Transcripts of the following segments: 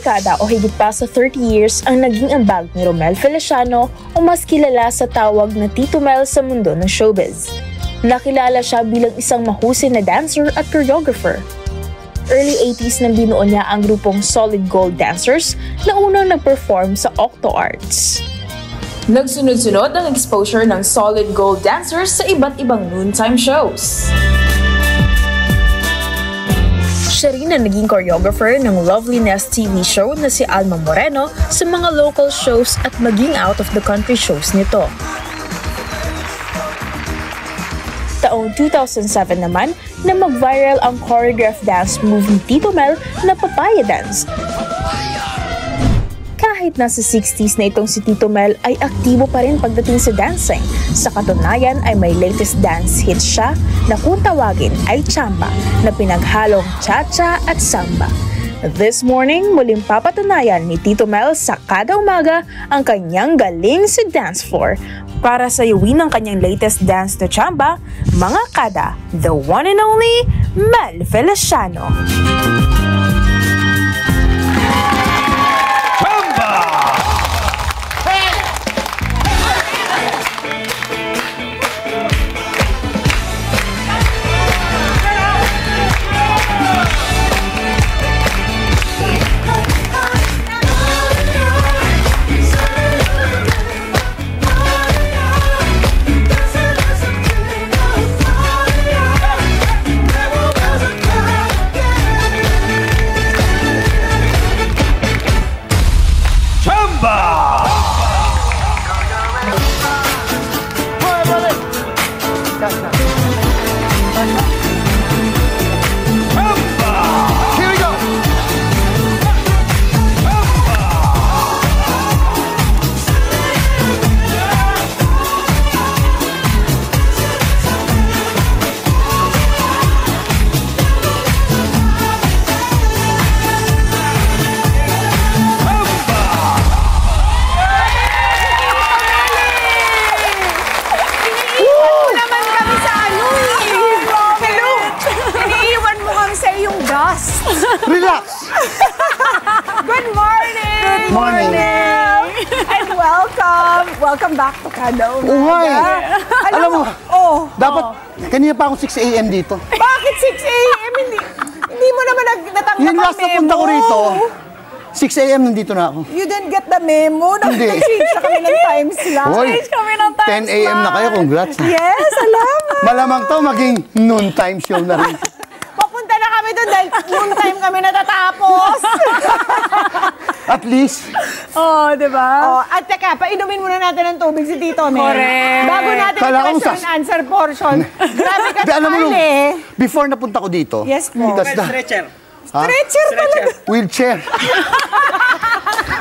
dekada o higit pa sa 30 years ang naging ambag ni Romel Feliciano o mas kilala sa tawag na Tito Mel sa mundo ng showbiz. Nakilala siya bilang isang mahusay na dancer at choreographer. Early 80s nang binuo niya ang grupong Solid Gold Dancers na unang nag-perform sa Octo Arts. Nagsunod-sunod ang exposure ng Solid Gold Dancers sa iba't ibang noontime shows. Siya rin ang naging choreographer ng Loveliness TV show na si Alma Moreno sa mga local shows at maging out-of-the-country shows nito. Taong 2007 naman na mag-viral ang choreographed dance move ni Tito Mel na Papaya Dance. Kahit nasa 60s na itong si Tito Mel ay aktibo pa rin pagdating sa dancing. Sa katunayan ay may latest dance hit siya na kung tawagin ay Chamba na pinaghalong cha-cha at samba. This morning, muling papatunayan ni Tito Mel sa kada umaga ang kanyang galing sa dance floor. Para sayuin ang kanyang latest dance na Chamba, mga kada, the one and only Mel Feliciano. Relax! Good morning! Good morning! And welcome! Welcome back to Kada Umaga. Uhay! Alam mo, dapat kanina pa akong 6 a.m. dito. Bakit 6 a.m.? Hindi mo naman natanggap ang memo. Yung last na punta ko rito, 6 a.m. nandito na ako. You didn't get the memo? Hindi. Nag-change na kami ng time slot. Hoy, Change kami ng time 10 a.m. na kayo, congrats. Yes, salamat. Malamang to maging noontime show na rin. Papunta na kami doon dahil noon time kami natatapos. At least. Di ba? At teka, painumin muna natin ng tubig si Tito Mel. Correct. Bago natin question and answer portion. Grabe ka, Alam mo, Carl, before napunta ko dito. Yes po. Stretcher. Stretcher talaga. Wheelchair.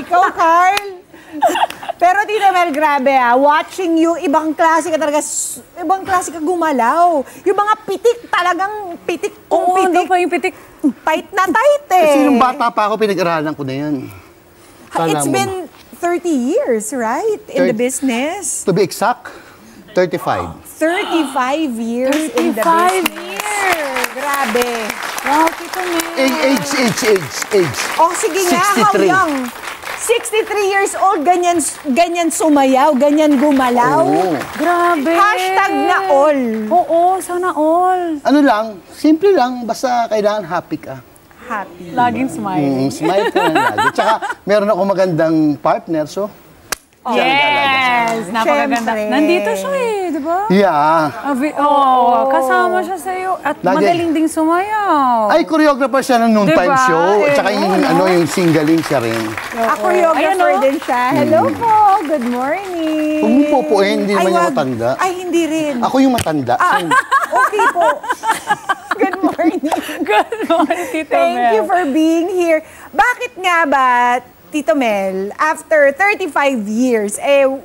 Ikaw, Carl. Pero Tito Mel, grabe watching you, ibang klase ka talaga, ibang klase ka gumalaw. Yung mga pitik, talagang pitik kung pitik. Ano pa yung pitik? Tight na tight Kasi nung bata pa ako, pinag-aralan ko na yan. It's been 30 years, right? In the business. To be exact, 35. 35 years in the 35 business. Grabe. Wow, Tito Mel. Age. Sige nga, how 63. young? 63 years old, ganyan sumayaw, ganyan gumalaw. Oo. Grabe. Hashtag na all. Oo, sana all. Ano lang, simple lang, basta kailangan happy ka. Happy. Laging smile. Smile ka lang lagi. Tsaka, meron ako magandang partner, so... Yes! Napakaganda. Siyempre. Nandito siya di ba? Yeah. Kasama siya sa iyo. At Lagi. magaling ding sumayaw. Ay, choreographer siya ng noontime Diba? show. At saka yung singgaling siya rin. Ako choreographer din siya. Hello po. Good morning. Huwag mo pupuin, hindi naman yung wag. matanda. Ay, hindi rin. Ako yung matanda. Okay po. Good morning. Good morning, Tito Mel. Thank you for being here. Bakit nga ba, Tito Mel, after 35 years,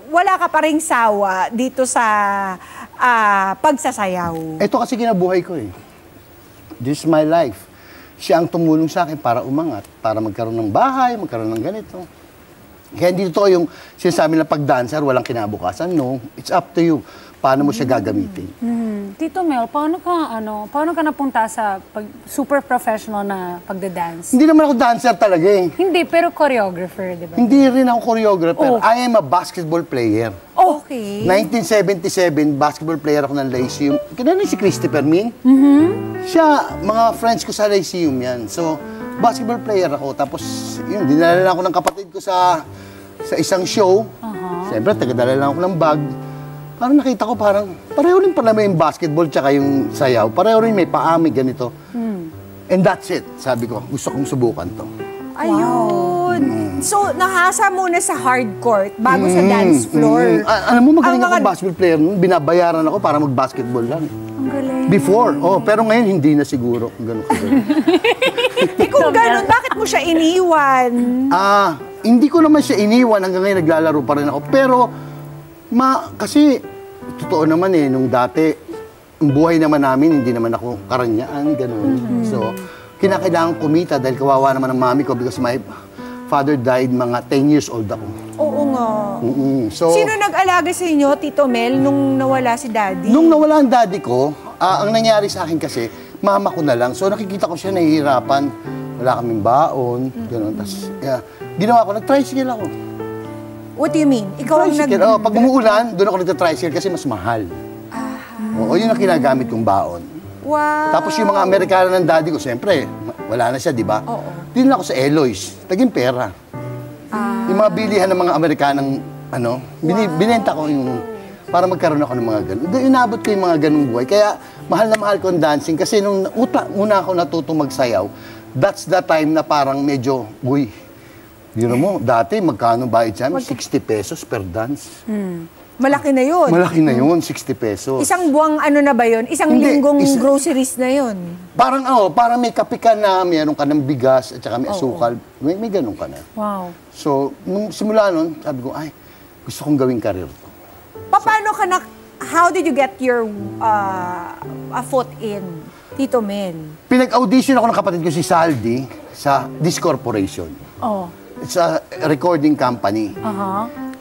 wala ka pa ring sawa dito sa pagsasayaw? Ito kasi kinabuhay ko eh. This is my life. Siya ang tumulong sa akin para umangat, para magkaroon ng bahay, magkaroon ng ganito. Kaya hindi totoo yung sinasabi na pag-dancer, walang kinabukasan. No, it's up to you. Paano mo siya gagamitin? Tito Mel, paano ka napunta sa super professional na pagda-dance? Hindi naman ako dancer talaga eh. Hindi, pero choreographer, di ba? Hindi rin ako choreographer. Oh. I am a basketball player. Okay. 1977, basketball player ako ng Lyceum. Kilala niyo si Christopher Min? Siya, mga friends ko sa Lyceum yan. So, basketball player ako. Tapos, yun, dinala lang ako ng kapatid ko sa isang show. Siyempre, tagadala lang ako ng bag. Parang nakita ko, pareho rin pala may basketball tsaka yung sayaw. Pareho rin may paamig, ganito. And that's it. Sabi ko, gusto kong subukan to. Ayun. So, nahasa muna sa hardcourt bago sa dance floor. Alam mo, magaling Ang ako mga- basketball player. Binabayaran ako para mag-basketball lang. Ang galing. Before. Pero ngayon, hindi na siguro. Ganun. Kung ganun, bakit mo siya iniwan? Hindi ko naman siya iniwan. Hanggang ngayon, naglalaro pa rin ako. Pero, kasi, totoo naman nung dati, ang buhay naman namin, hindi naman ako karanyaan, gano'n. So, kinakailangan kumita dahil kawawa naman ang mami ko because my father died mga 10 years old ako. Oo nga. So, Sino nag-alaga sa inyo, Tito Mel, nung nawala si Daddy? nung nawala ang daddy ko, ang nangyari sa akin kasi, mama ko na lang. So, nakikita ko siya nahihirapan. Wala kaming baon, gano'n. Tapos, ginawa ko, nag-tricycle ako. What do you mean? Ikaw ang Tricycle. Pag umuulan, doon ako nagta-tricycle kasi mas mahal. Oo, yun ang kinagamit kong baon. Wow. Tapos yung mga Amerikano ng daddy ko, siyempre, wala na siya, di ba? Oo. Din ako sa Eloy's, taging pera. Yung mga bilihan ng mga Amerikanang, binenta ko yung, para magkaroon ako ng mga ganun. Doon inabot ko yung mga ganung buhay. Kaya, mahal na mahal ko ang dancing. Kasi nung una ako natutong magsayaw, that's the time na parang medyo, yun mo, dati magkano bayad sa amin? 60 pesos per dance. Malaki na yun. Malaki na yun, 60 pesos. Isang buwang ano na ba yun? Isang Hindi, linggong groceries na yun. Parang may kape ka na, meron ka ng bigas, at saka may asukal. May ganun ka na. Wow. So, nung simula nun, sabi ko, gusto kong gawing karir to. Paano ka how did you get your a foot in, Tito Mel? Pinag-audition ako ng kapatid ko si Saldi sa This Corporation. Oh. It's a recording company.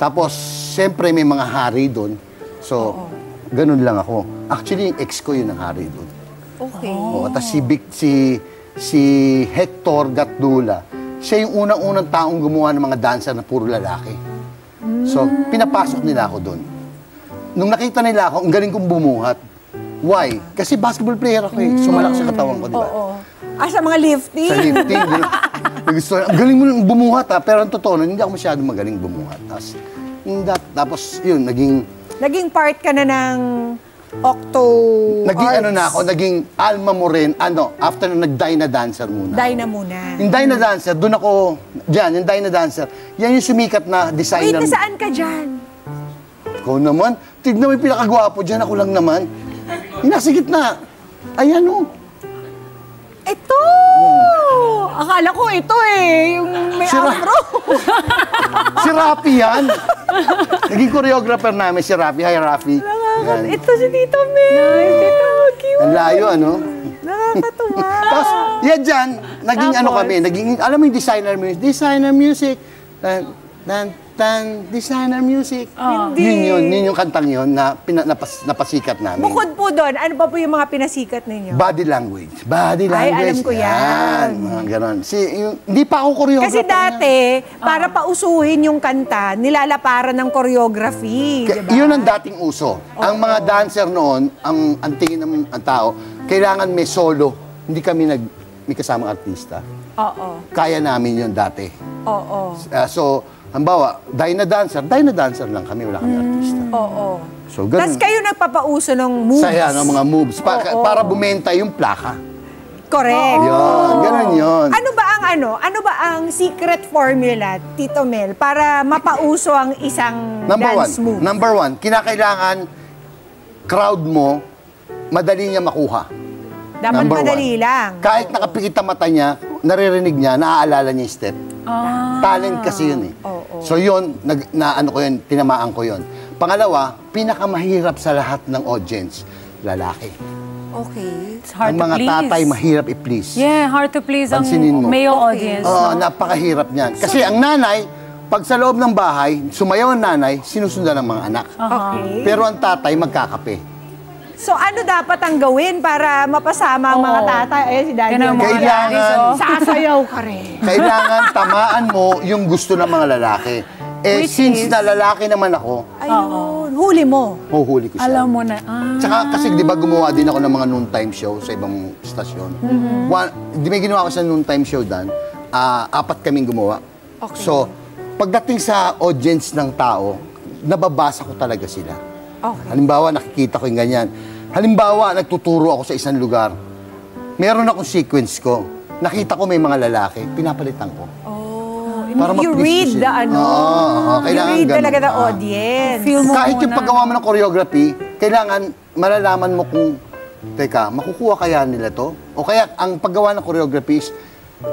Tapos, siyempre may mga hari doon. So, ganun lang ako. Actually, yung ex ko yun ang hari doon. Okay. Tapos si Hector Gatdula, siya yung unang-unang taong gumawa ng mga dancer na puro lalaki. So, pinapasok nila ako doon. Nung nakita nila ako, ang galing kong bumuhat. Why? Kasi basketball player ako eh. Sumalak sa katawan ko, di ba? Sa mga lifting? Sa lifting. Ang galing mo nang bumuhat ha. Pero ang totoo, hindi ako masyadong magaling bumuhat. Tapos yun, Naging part ka na ng naging Alma mo rin, after na nag-Dyna Dancer muna. Dyna muna. Yung Dyna Dancer, doon ako, yung Dyna Dancer, yan yung sumikat na Wait, designer. nasaan ka dyan? Ikaw naman, tignan mo yung pinakagwapo dyan, ako lang naman. Yung nasa gitna. Ayan o. Ito! Akala ko ito Yung may afro. Si Rafi yan. Naging choreographer namin si Rafi. Hi, Rafi. Yan. Ito si Tito Mel. Cute. Ang layo, ano? Nakakatuwa. Tapos, yan dyan, naging alam mo yung designer music. Designer music. Yun yung kantang yun na napasikat namin. Bukod po doon, ano pa po yung mga pinasikat ninyo? Body language. Body Ay, language. alam ko yan. Mga ganon. Hindi pa ako choreographer. Kasi dati, para pausuhin yung kanta, nilalaparan ng choreography. Diba? Yun ang dating uso. Ang mga dancer noon, ang tingin ng tao, kailangan may solo. Hindi kami may kasamang artista. Oo. Kaya namin yun dati. Oo. So, hambawa, Dyna Dancer lang kami, wala kami artista. Oo. So, ganun. Tapos kayo nagpapauso ng moves. Saya ng mga moves. Para bumenta yung plaka. Correct. Yun, ganun yun. Ano ba ang secret formula, Tito Mel, para mapauso ang isang dance move? Number one, kinakailangan crowd mo, madali niya makuha. Dapat Number madali one. lang. Kahit nakapikit ang mata niya, naririnig niya, naaalala niya yung step. Talent kasi yun eh. So yun, tinamaan ko yun. Pangalawa, pinakamahirap sa lahat ng audience, lalaki. Okay. It's hard Ang to mga please. tatay, mahirap i-please. Yeah, hard to please ang Pansinin mo. male audience. Oo, napakahirap niyan. Kasi ang nanay, Pag sa loob ng bahay, sumayaw ang nanay, sinusundan ng mga anak. Okay. Pero ang tatay, magkakape. So ano dapat ang gawin para mapasama ang mga Oo. tatay? Ayan si Daddy. Ganun, mga Kailangan- daddies, oh. Sasayaw ka rin. Kailangan tamaan mo yung gusto ng mga lalaki. Eh, Which since is- na lalaki naman ako, Ayun, huli mo. huhuli ko siya. Alam mo na. Tsaka kasi di ba gumawa din ako ng mga noontime show sa ibang stasyon. Di may ginawa ko sa noontime show dan, 4 kaming gumawa. Okay. So, pagdating sa audience ng tao, nababasa ko talaga sila. Okay. Halimbawa, nakikita ko yung ganyan. Halimbawa, nagtuturo ako sa isang lugar. Meron akong sequence ko. Nakita ko may mga lalaki, pinapalitan ko. Para You ma-please ko read sila. the ano. Oo, You kailangan read ganun. talaga the audience. Feel mo Kahit yung muna. paggawa mo ng choreography, kailangan malalaman mo kung, teka, makukuha kaya nila to? O kaya, ang paggawa ng choreography is,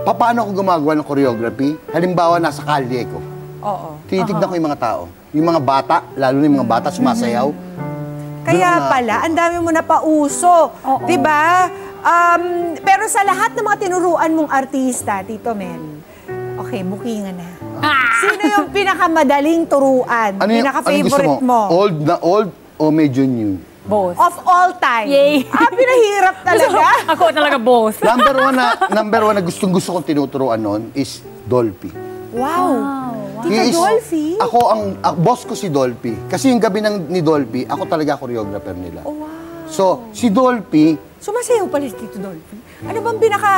paano ako gumagawa ng choreography? Halimbawa, nasa kalye ko. Oo. Tinitignan ko yung mga tao. Yung mga bata, lalo na yung mga bata, sumasayaw. Kaya pala, ang dami mo na pauso. Oo. Diba? Pero sa lahat ng mga tinuruan mong artista, Tito Mel, okay, bookingan na. Sino yung pinakamadaling turuan? Ano yung gusto Pinaka-favorite mo? Old na old o medyo new? Both. Of all time? Yay. Pinahirap talaga. Ako talaga both. Number one na gustong-gusto kong tinuturuan noon is Dolphy. Wow. He Tita is- Dolphy? Ako boss ko si Dolphy. Kasi yung gabi ni Dolphy, ako talaga choreographer nila. Oh, wow. So, si Dolphy, Sumasayaw pala si Tito Dolphy. Ano bang pinaka...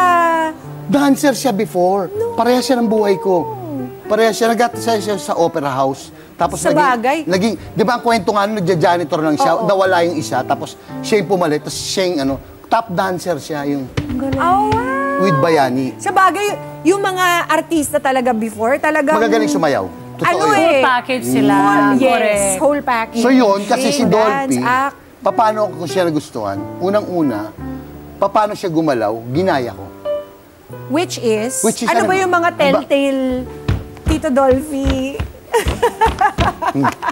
dancer siya before. Pareha siya ng buhay ko. Pareha siya, siya sa opera house. Tapos Sa bagay. di ba ang kwento nga, nagja-janitor lang siya, nawala yung isa, tapos siya yung pumalit, tapos siya yung top dancer siya, yung Oh, wow. with Bayani. Sa bagay, yung mga artista talaga before, talagang... Magagaling sumayaw. Totoo Ano yun. Full eh. package sila. Yes, Correct. whole package. So yun, kasi si Sing, Dolphy, dance, act. paano ko siya nagustuhan? Unang-una, paano siya gumalaw, ginaya ko. Which is, Which is ano ano- ba yung mga telltale Tito Dolphy?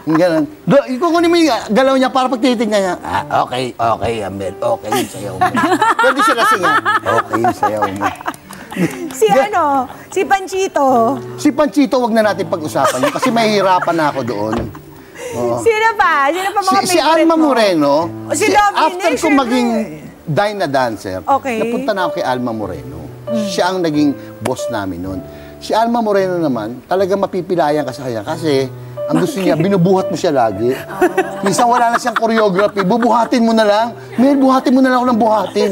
Ganun. Kukunin mo yung galaw niya para pag tinitignan niya, okay, Amel, okay yung sayaw mo. Pwede siya lasing, okay yung sayaw mo. Si Panchito. Si Panchito, wag na natin pag-usapan yun kasi mahihirapan na ako doon. Sino pa? Sino pa mga Si favorite Alma mo? Moreno, Si Lovely after ko Nation, maging Dyna dancer, Okay. napunta na ako kay Alma Moreno. Siya ang naging boss namin noon. Si Alma Moreno naman, talaga mapipilayan ka sa kanya kasi ang gusto niya, binubuhat mo siya lagi. Minsan wala na siyang choreography, bubuhatin mo na lang. Mel, buhatin mo na lang ako ng buhatin.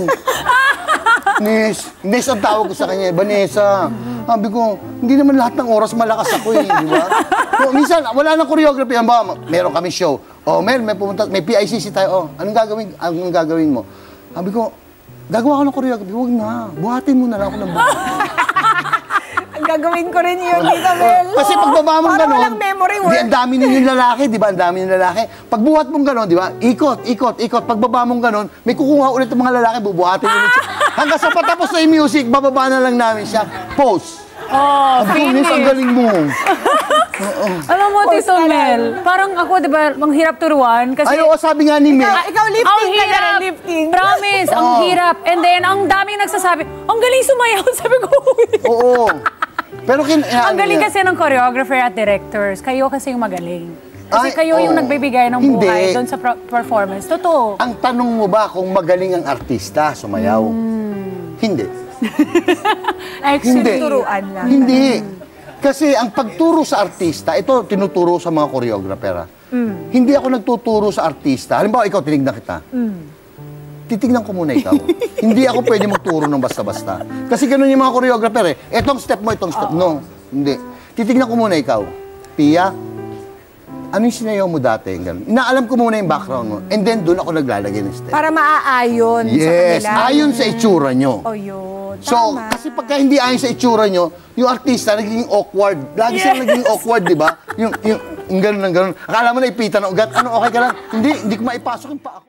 Nes ang tawag ko sa kanya, Vanessa. Sabi ko, hindi naman lahat ng oras malakas ako eh, di ba? So, minsan, wala nang choreography. Meron kami show. Oh, Mel, may PICC tayo. Oh, anong gagawin mo? Sabi ko, gagawa ko ng choreography. Huwag na, buhatin mo na lang ako ng buhatin. Ang gagawin ko rin yun, Tito Mel. Kasi pagbaba mong Para gano'n, walang memory di, work. ang dami ninyong lalaki, di ba? Ang dami ninyong lalaki. Pagbuhat mong gano'n, di ba? Ikot. Pagbaba mong gano'n, may kukuha ulit ng mga lalaki, bubuhatin ulit siya. Hanggang sa patapos na yung music, bababa na lang namin siya. Pose. Oh, Ang tunis, ang galing mo. Alam mo, Tito Mel, parang ako, di ba, manghirap turuan. Kasi, Ay, oo, sabi nga ni Mel. Ikaw ang lifting ka na hirap. rin, lifting. Promise, ang hirap. And then, ang daming nagsasabi, ang galing sumayaw. Sabi ko, Oo. Pero ang galing kasi ng choreographer at directors. Kayo kasi yung magaling. Kasi Ay, kayo yung oo. nagbibigay ng Hindi. buhay doon sa performance. Totoo. Ang tanong mo ba kung magaling ang artista sumayaw? Hindi. Actually, Turuan lang. Hindi. Kasi ang pagturo sa artista, ito tinuturo sa mga choreographer. Hindi ako nagtuturo sa artista. Halimbawa, ikaw, tinignan kita. Titignan ko muna ikaw. Hindi ako pwede magturo ng basta-basta. Kasi ganun yung mga choreographer eh. Etong step mo, itong step. No, hindi. Titignan ko muna ikaw. Pia, ano yung sinayaw mo dati? Ganun. Inaalam ko muna yung background mo. And then, doon ako naglalagay ng step. Para maaayon sa Yes, kanila. ayon sa itsura nyo. O yun. So, Tama. kasi pagka hindi ayon sa itsura nyo, yung artista nagiging awkward. Lagi siya nagiging awkward, di ba? Yung gano'n. Akala mo na ipitan ng ugat. Ano, okay ka lang? Hindi ko maipasok yung paa ko.